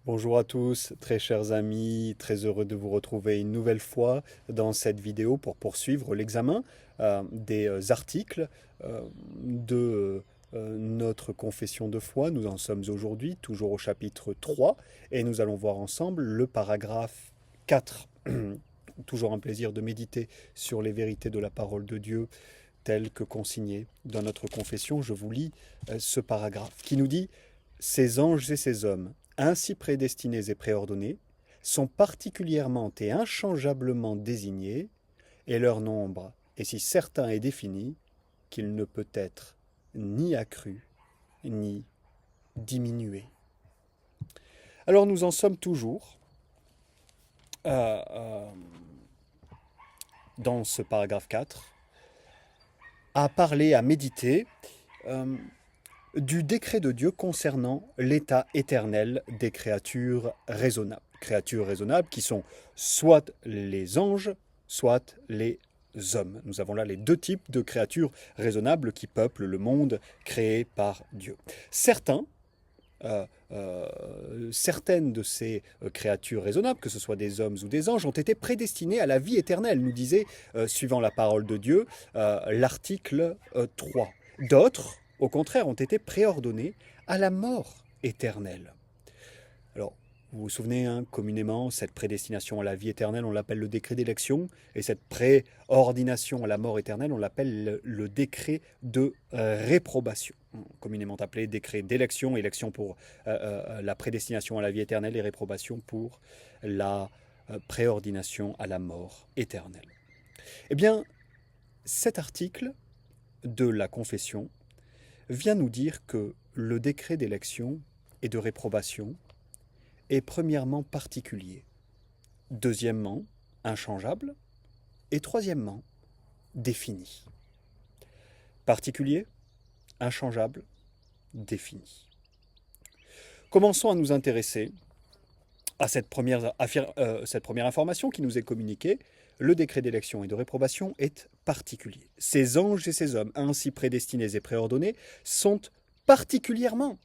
Bonjour à tous, très chers amis, très heureux de vous retrouver une nouvelle fois dans cette vidéo pour poursuivre l'examen des articles de notre confession de foi. Nous en sommes aujourd'hui toujours au chapitre 3 et nous allons voir ensemble le paragraphe 4. Toujours un plaisir de méditer sur les vérités de la parole de Dieu telles que consignées dans notre confession. Je vous lis ce paragraphe qui nous dit: Ces anges et ces hommes ainsi prédestinés et préordonnés, sont particulièrement et inchangeablement désignés, et leur nombre est si certain et défini qu'il ne peut être ni accru, ni diminué. Alors nous en sommes toujours dans ce paragraphe 4, à parler, à méditer du décret de Dieu concernant l'état éternel des créatures raisonnables. Créatures raisonnables qui sont soit les anges, soit les hommes. Nous avons là les deux types de créatures raisonnables qui peuplent le monde créé par Dieu. Certaines de ces créatures raisonnables, que ce soit des hommes ou des anges, ont été prédestinées à la vie éternelle, nous disait, suivant la parole de Dieu, l'article 3. D'autres, au contraire, ont été préordonnés à la mort éternelle. Alors, vous vous souvenez, communément, cette prédestination à la vie éternelle, on l'appelle le décret d'élection, et cette préordination à la mort éternelle, on l'appelle le décret de réprobation, communément appelé décret d'élection, élection pour la prédestination à la vie éternelle et réprobation pour la préordination à la mort éternelle. Eh bien, cet article de la confession vient nous dire que le décret d'élection et de réprobation est premièrement particulier, deuxièmement inchangeable et troisièmement défini. Particulier, inchangeable, défini. Commençons à nous intéresser à cette première information qui nous est communiquée. Le décret d'élection et de réprobation est particulier. Ces anges et ces hommes, ainsi prédestinés et préordonnés, sont particulièrement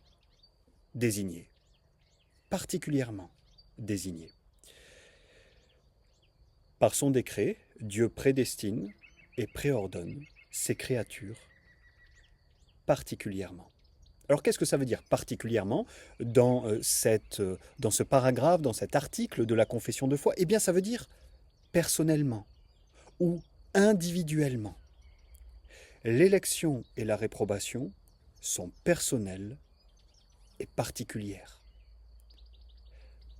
désignés. Particulièrement désignés. Par son décret, Dieu prédestine et préordonne ses créatures particulièrement. Alors qu'est-ce que ça veut dire particulièrement dans ce paragraphe, dans cet article de la confession de foi? Eh bien ça veut dire personnellement ou individuellement. L'élection et la réprobation sont personnelles et particulières.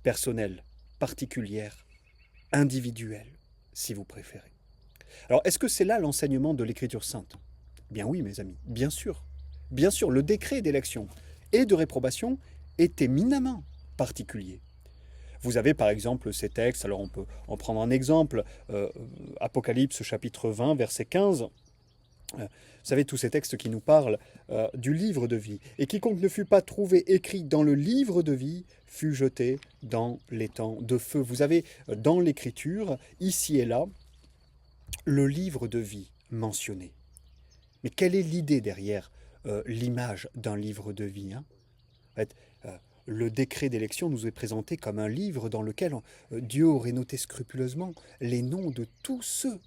Personnelles, particulières, individuelles, si vous préférez. Alors, est-ce que c'est là l'enseignement de l'Écriture sainte? Bien oui, mes amis, bien sûr. Bien sûr, le décret d'élection et de réprobation est éminemment particulier. Vous avez par exemple ces textes, alors on peut en prendre un exemple, Apocalypse chapitre 20, verset 15. Vous savez, tous ces textes qui nous parlent du livre de vie. Et quiconque ne fut pas trouvé écrit dans le livre de vie fut jeté dans l'étang de feu. Vous avez dans l'Écriture, ici et là, le livre de vie mentionné. Mais quelle est l'idée derrière l'image d'un livre de vie, En fait, le décret d'élection nous est présenté comme un livre dans lequel Dieu aurait noté scrupuleusement les noms de tous ceux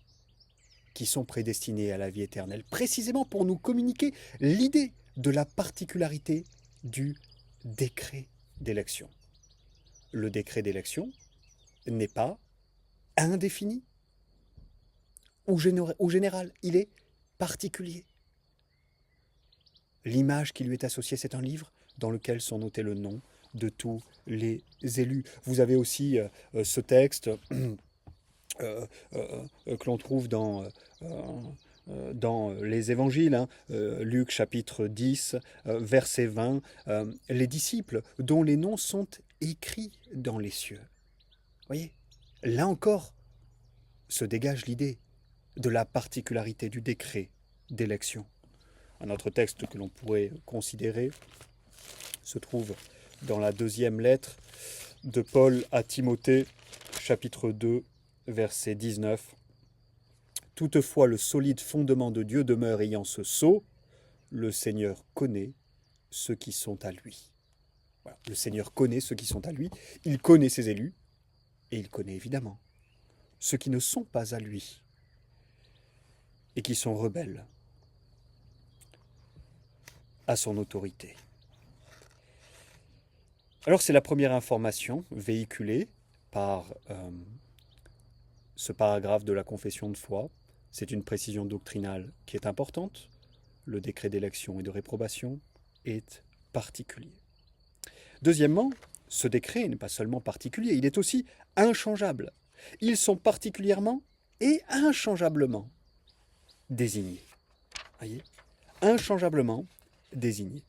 qui sont prédestinés à la vie éternelle, précisément pour nous communiquer l'idée de la particularité du décret d'élection. Le décret d'élection n'est pas indéfini ou général, il est particulier. L'image qui lui est associée, c'est un livre dans lequel sont notés le nom de tous les élus. Vous avez aussi ce texte que l'on trouve dans les évangiles, Luc chapitre 10, verset 20, les disciples dont les noms sont écrits dans les cieux. Voyez, là encore se dégage l'idée de la particularité du décret d'élection. Un autre texte que l'on pourrait considérer se trouve dans la deuxième lettre de Paul à Timothée, chapitre 2, verset 19. Toutefois, le solide fondement de Dieu demeure ayant ce sceau, le Seigneur connaît ceux qui sont à lui. Voilà. Le Seigneur connaît ceux qui sont à lui, il connaît ses élus, et il connaît évidemment ceux qui ne sont pas à lui et qui sont rebelles à son autorité. Alors c'est la première information véhiculée par ce paragraphe de la confession de foi. C'est une précision doctrinale qui est importante. Le décret d'élection et de réprobation est particulier. Deuxièmement, ce décret n'est pas seulement particulier, il est aussi inchangeable. Ils sont particulièrement et inchangeablement désignés. Voyez ? Inchangeablement désignés.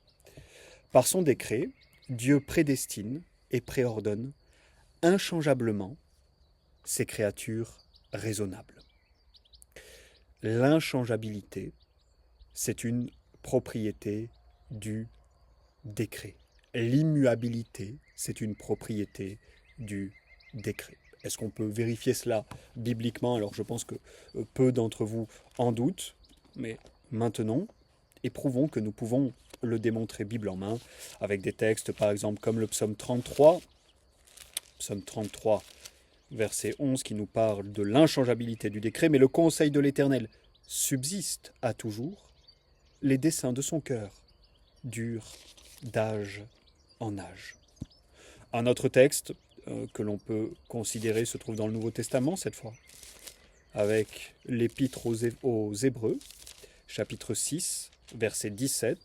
Par son décret, Dieu prédestine et préordonne inchangeablement ses créatures raisonnables. L'inchangeabilité, c'est une propriété du décret. L'immuabilité, c'est une propriété du décret. Est-ce qu'on peut vérifier cela bibliquement? Alors je pense que peu d'entre vous en doutent, mais maintenant, éprouvons que nous pouvons le démontrer Bible en main, avec des textes par exemple comme le psaume 33, verset 11, qui nous parle de l'inchangeabilité du décret, mais le conseil de l'Éternel subsiste à toujours, les desseins de son cœur durent d'âge en âge. Un autre texte que l'on peut considérer se trouve dans le Nouveau Testament cette fois, avec l'épître aux Hébreux, chapitre 6, verset 17.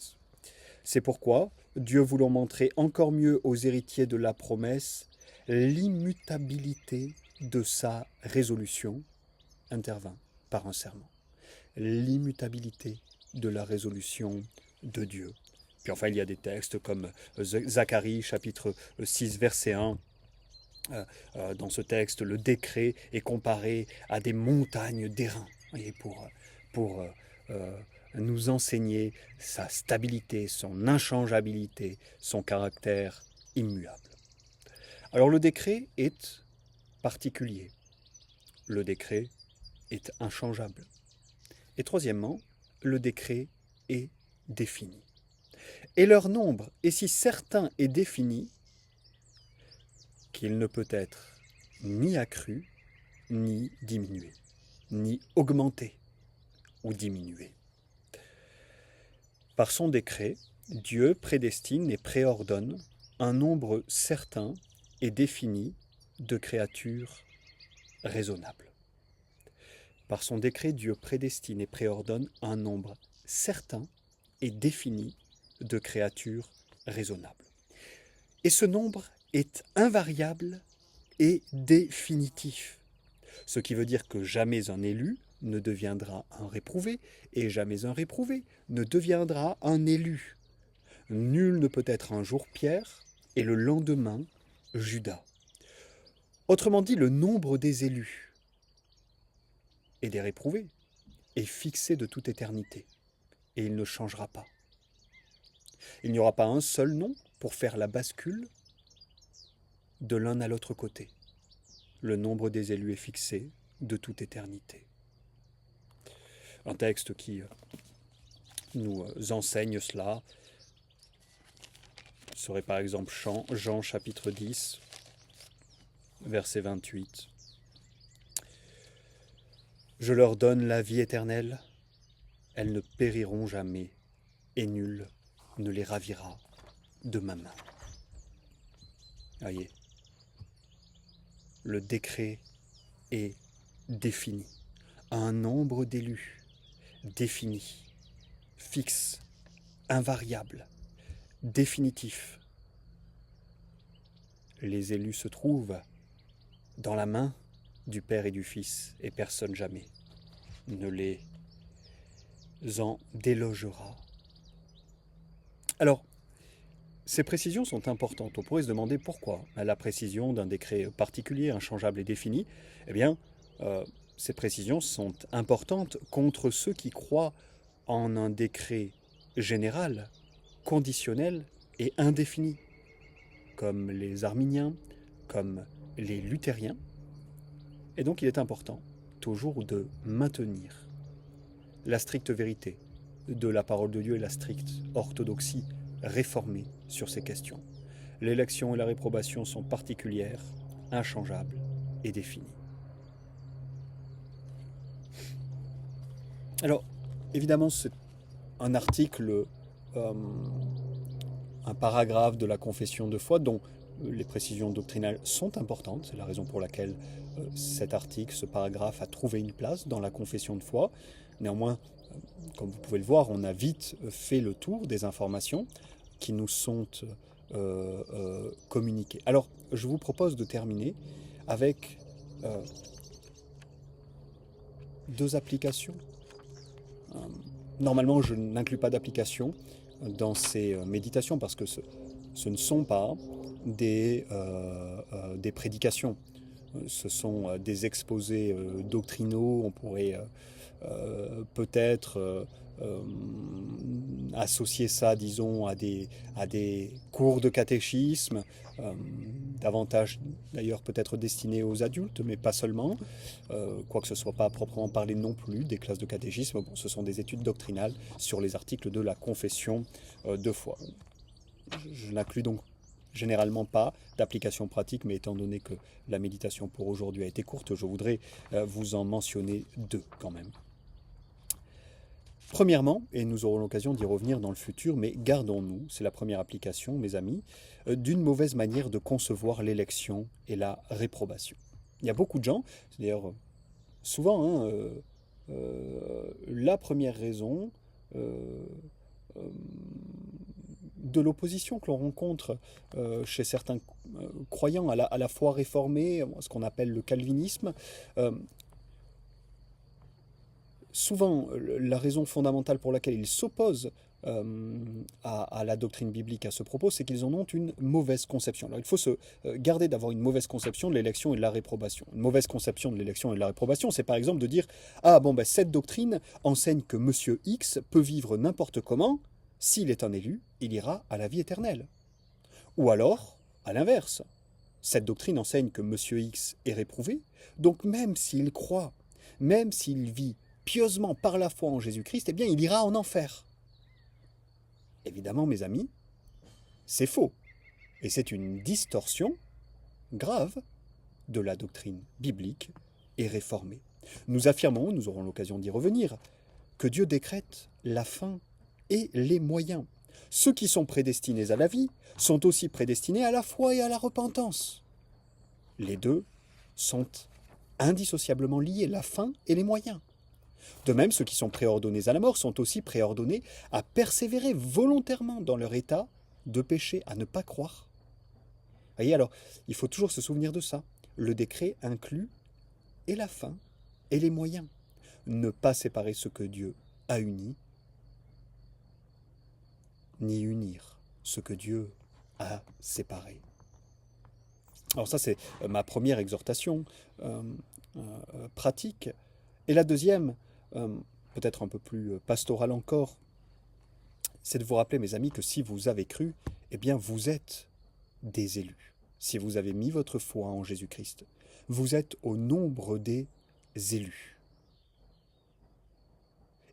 C'est pourquoi, Dieu voulant montrer encore mieux aux héritiers de la promesse l'immutabilité de sa résolution, intervint par un serment. L'immutabilité de la résolution de Dieu. Puis enfin, il y a des textes comme Zacharie, chapitre 6, verset 1. Dans ce texte, le décret est comparé à des montagnes d'airain, pour nous enseigner sa stabilité, son inchangeabilité, son caractère immuable. Alors le décret est particulier, le décret est inchangeable. Et troisièmement, le décret est défini. Et leur nombre est si certain et défini qu'il ne peut être ni accru, ni diminué, ni augmenté ou diminué. Par son décret, Dieu prédestine et préordonne un nombre certain et défini de créatures raisonnables. Par son décret, Dieu prédestine et préordonne un nombre certain et défini de créatures raisonnables. Et ce nombre est invariable et définitif. Ce qui veut dire que jamais un élu ne deviendra un réprouvé, et jamais un réprouvé ne deviendra un élu. Nul ne peut être un jour Pierre, et le lendemain Judas. Autrement dit, le nombre des élus et des réprouvés est fixé de toute éternité, et il ne changera pas. Il n'y aura pas un seul nom pour faire la bascule de l'un à l'autre côté. Le nombre des élus est fixé de toute éternité. Un texte qui nous enseigne cela serait par exemple Jean chapitre 10, verset 28. Je leur donne la vie éternelle, elles ne périront jamais, et nul ne les ravira de ma main. Voyez, le décret est défini. Un nombre d'élus défini, fixe, invariable, définitif. Les élus se trouvent dans la main du Père et du Fils, et personne jamais ne les en délogera. Alors, ces précisions sont importantes. On pourrait se demander pourquoi la précision d'un décret particulier, inchangeable et défini. Eh bien, ces précisions sont importantes contre ceux qui croient en un décret général, conditionnel et indéfini, comme les arminiens, comme les luthériens. Et donc il est important toujours de maintenir la stricte vérité de la parole de Dieu et la stricte orthodoxie réformée sur ces questions. L'élection et la réprobation sont particulières, inchangeables et définies. Alors, évidemment, c'est un article, un paragraphe de la confession de foi dont les précisions doctrinales sont importantes. C'est la raison pour laquelle cet article, ce paragraphe a trouvé une place dans la confession de foi. Néanmoins, comme vous pouvez le voir, on a vite fait le tour des informations qui nous sont communiquées. Alors, je vous propose de terminer avec deux applications. Normalement, je n'inclus pas d'application dans ces méditations parce que ce ne sont pas des prédications. Ce sont des exposés doctrinaux. On pourrait peut-être associer ça, disons, à des cours de catéchisme, davantage d'ailleurs peut-être destinés aux adultes, mais pas seulement, quoique ce ne soit pas à proprement parler non plus des classes de catéchisme. Bon, ce sont des études doctrinales sur les articles de la confession de foi. Je n'inclus donc généralement pas d'application pratique, mais étant donné que la méditation pour aujourd'hui a été courte, je voudrais vous en mentionner deux quand même. Premièrement, et nous aurons l'occasion d'y revenir dans le futur, mais gardons-nous, c'est la première application, mes amis, d'une mauvaise manière de concevoir l'élection et la réprobation. Il y a beaucoup de gens, c'est d'ailleurs souvent la première raison de l'opposition que l'on rencontre chez certains croyants à la foi réformée, ce qu'on appelle le calvinisme. Souvent, la raison fondamentale pour laquelle ils s'opposent à la doctrine biblique à ce propos, c'est qu'ils en ont une mauvaise conception. Alors il faut se garder d'avoir une mauvaise conception de l'élection et de la réprobation. Une mauvaise conception de l'élection et de la réprobation, c'est par exemple de dire « Ah bon, ben, cette doctrine enseigne que Monsieur X peut vivre n'importe comment, s'il est un élu, il ira à la vie éternelle. » Ou alors, à l'inverse, cette doctrine enseigne que Monsieur X est réprouvé, donc même s'il croit, même s'il vit pieusement par la foi en Jésus-Christ, eh bien, il ira en enfer. Évidemment, mes amis, c'est faux. Et c'est une distorsion grave de la doctrine biblique et réformée. Nous affirmons, nous aurons l'occasion d'y revenir, que Dieu décrète la fin et les moyens. Ceux qui sont prédestinés à la vie sont aussi prédestinés à la foi et à la repentance. Les deux sont indissociablement liés, la fin et les moyens. De même, ceux qui sont préordonnés à la mort sont aussi préordonnés à persévérer volontairement dans leur état de péché, à ne pas croire. Vous voyez, alors, il faut toujours se souvenir de ça. Le décret inclut et la fin et les moyens. Ne pas séparer ce que Dieu a uni, ni unir ce que Dieu a séparé. Alors ça, c'est ma première exhortation pratique. Et la deuxième, peut-être un peu plus pastorale encore, c'est de vous rappeler, mes amis, que si vous avez cru, eh bien vous êtes des élus. Si vous avez mis votre foi en Jésus-Christ, vous êtes au nombre des élus.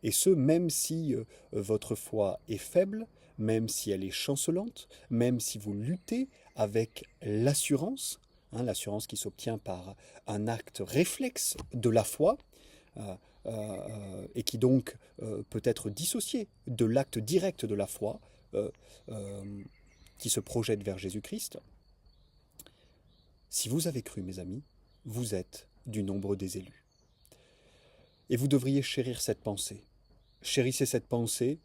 Et ce, même si votre foi est faible, même si elle est chancelante, même si vous luttez avec l'assurance, l'assurance qui s'obtient par un acte réflexe de la foi, et qui donc peut être dissocié de l'acte direct de la foi qui se projette vers Jésus-Christ. Si vous avez cru, mes amis, vous êtes du nombre des élus. Et vous devriez chérir cette pensée. Chérissez cette pensée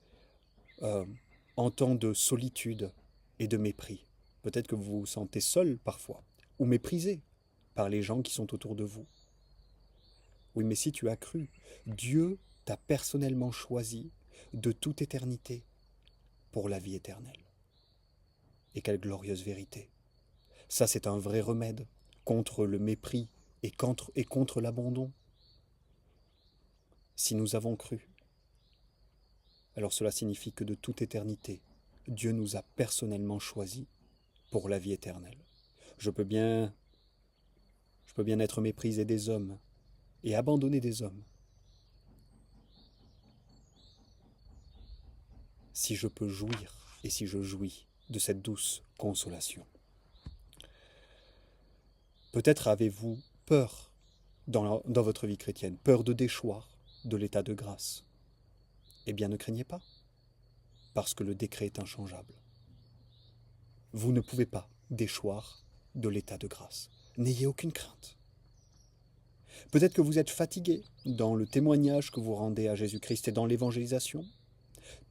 en temps de solitude et de mépris. Peut-être que vous vous sentez seul parfois, ou méprisé par les gens qui sont autour de vous. Oui, mais si tu as cru, Dieu t'a personnellement choisi de toute éternité pour la vie éternelle. Et quelle glorieuse vérité! Ça, c'est un vrai remède contre le mépris et contre l'abandon. Si nous avons cru, alors cela signifie que de toute éternité, Dieu nous a personnellement choisis pour la vie éternelle. Je peux bien être méprisé des hommes et abandonné des hommes. Si je peux jouir et si je jouis de cette douce consolation. Peut-être avez-vous peur dans votre vie chrétienne, peur de déchoir de l'état de grâce. Eh bien, ne craignez pas, parce que le décret est inchangeable. Vous ne pouvez pas déchoir de l'état de grâce. N'ayez aucune crainte. Peut-être que vous êtes fatigué dans le témoignage que vous rendez à Jésus-Christ et dans l'évangélisation.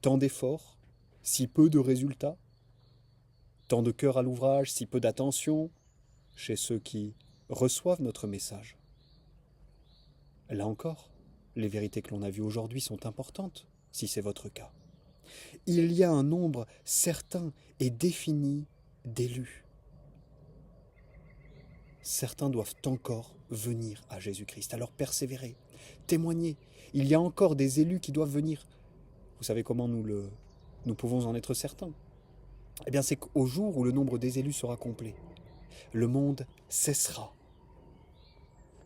Tant d'efforts, si peu de résultats, tant de cœur à l'ouvrage, si peu d'attention chez ceux qui reçoivent notre message. Là encore, les vérités que l'on a vues aujourd'hui sont importantes, si c'est votre cas. Il y a un nombre certain et défini d'élus. Certains doivent encore venir à Jésus-Christ, alors persévérer, témoigner. Il y a encore des élus qui doivent venir. Vous savez comment nous pouvons en être certains? Eh bien, c'est qu'au jour où le nombre des élus sera complet, le monde cessera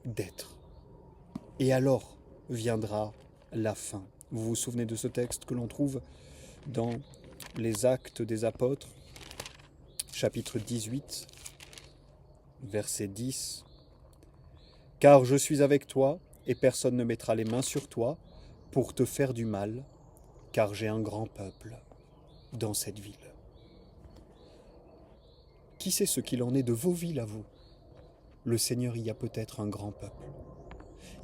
d'être. Et alors viendra la fin. Vous vous souvenez de ce texte que l'on trouve dans les Actes des Apôtres, chapitre 18, verset 10. « Car je suis avec toi, et personne ne mettra les mains sur toi pour te faire du mal, car j'ai un grand peuple dans cette ville. » Qui sait ce qu'il en est de vos villes à vous? Le Seigneur y a peut-être un grand peuple.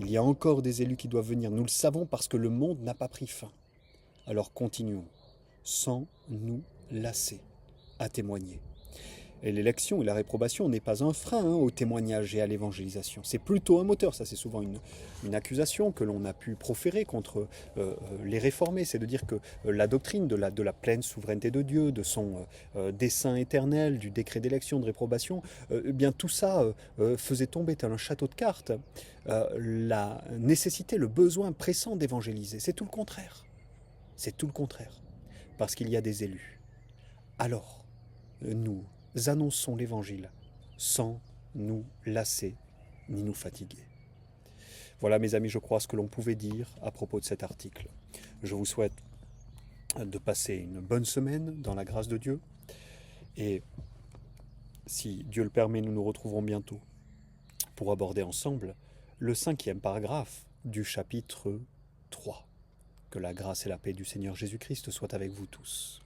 Il y a encore des élus qui doivent venir, nous le savons parce que le monde n'a pas pris fin. Alors continuons, sans nous lasser, à témoigner. Et l'élection et la réprobation n'est pas un frein au témoignage et à l'évangélisation. C'est plutôt un moteur. Ça, c'est souvent une accusation que l'on a pu proférer contre les réformés. C'est de dire que la doctrine de la pleine souveraineté de Dieu, de son dessein éternel, du décret d'élection, de réprobation, eh bien tout ça faisait tomber tel un château de cartes la nécessité, le besoin pressant d'évangéliser. C'est tout le contraire. C'est tout le contraire. Parce qu'il y a des élus. Alors, nous annonçons l'Évangile sans nous lasser ni nous fatiguer. Voilà mes amis, je crois ce que l'on pouvait dire à propos de cet article. Je vous souhaite de passer une bonne semaine dans la grâce de Dieu et si Dieu le permet, nous nous retrouverons bientôt pour aborder ensemble le 5e paragraphe du chapitre 3. Que la grâce et la paix du Seigneur Jésus-Christ soient avec vous tous.